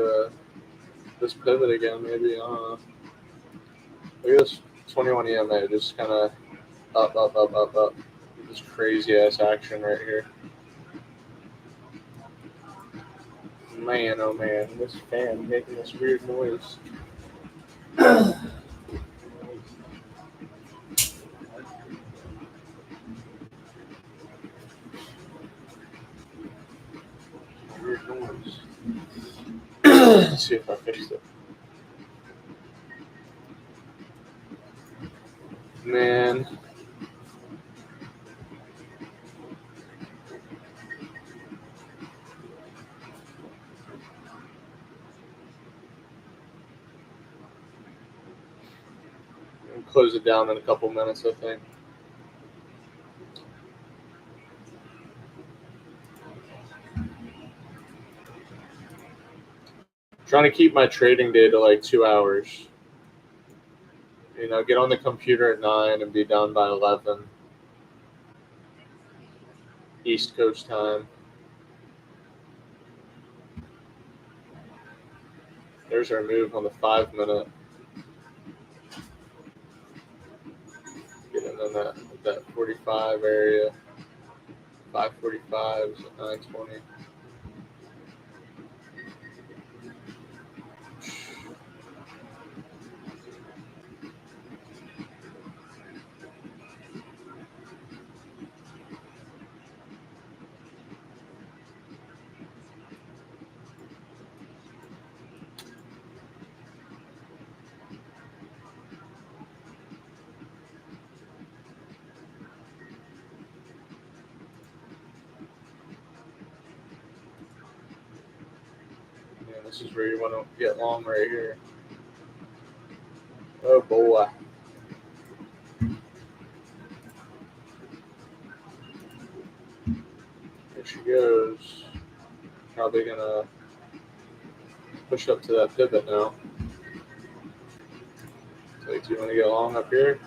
this pivot again, maybe. I don't know. Look at this 21 EMA, just kind of up, up, up, up, up. This crazy ass action right here. Man, oh man, this fan making this weird noise. Weird noise. Let's see if I fixed it. Man. I'll close it down in a couple minutes, I think. Trying to keep my trading day to like 2 hours. You know, get on the computer at 9 and be done by 11 East Coast time. There's our move on the 5 minute. Getting in that 45 area. 545 is at 920. This is where you want to get long right here. Oh boy. There she goes. Probably gonna push up to that pivot now. So do you want to get long up here?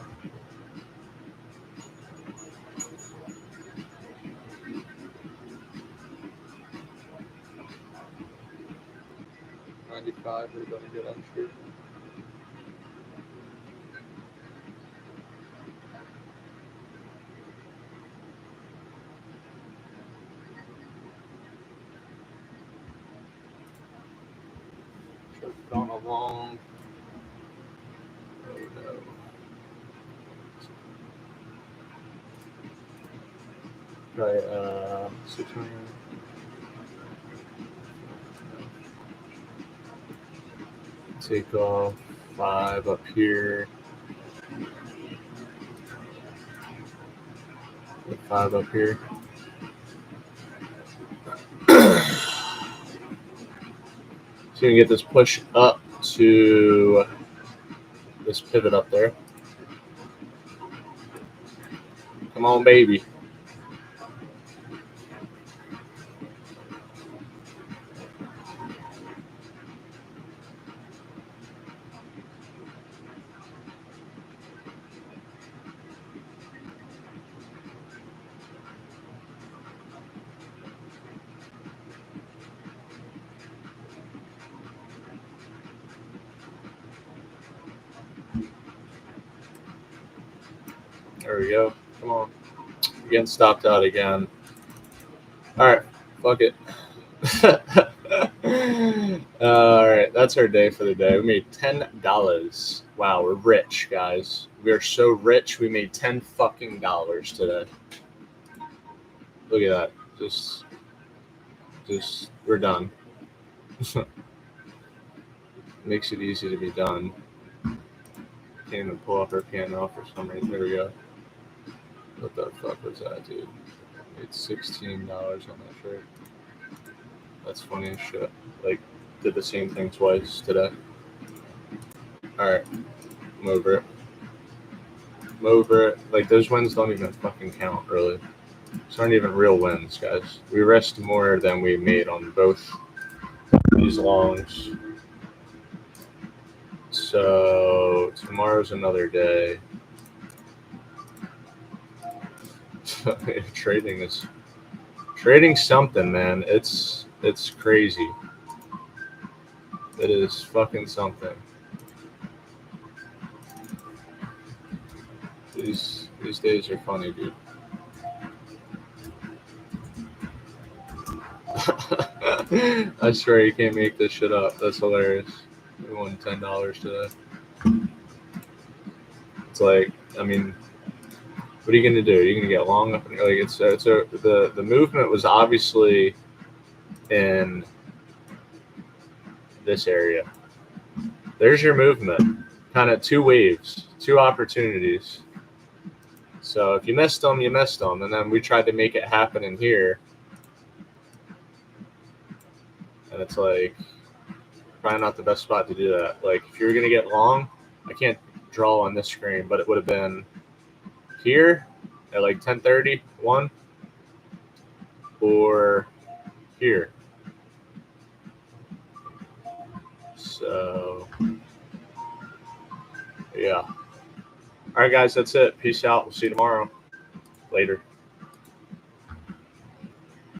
We're going to get entry. Going along. Oh no. Right, 600. Take off 5 up here. 5 up here. So you can get this push up to this pivot up there. Come on, baby. There we go. Come on. We're getting stopped out again. All right. Fuck it. All right. That's that's our day for the day. We made $10. Wow, we're rich, guys. We are so rich. We made $10 fucking today. Look at that. Just we're done. Makes it easy to be done. Can't even pull up our P&L for some reason. There we go. What the fuck was that, dude? It's $16 on that shirt. That's funny as shit. Like, did the same thing twice today. Alright. I'm over it. I'm over it. Like, those wins don't even fucking count, really. These aren't even real wins, guys. We risked more than we made on both these longs. So, tomorrow's another day. Trading something, man. It's crazy. It is fucking something. These days are funny, dude. I swear you can't make this shit up. That's hilarious. We won $10 today. It's like, I mean, what are you gonna do? Are you gonna get long up? Like the movement was obviously in this area. There's your movement. Kind of two waves, two opportunities. So if you missed them, you missed them. And then we tried to make it happen in here. And it's like, probably not the best spot to do that. Like, if you're going to get long, I can't draw on this screen, but it would have been here at like 10:30, 1, or here. So, yeah. All right, guys, that's it. Peace out. We'll see you tomorrow. Later.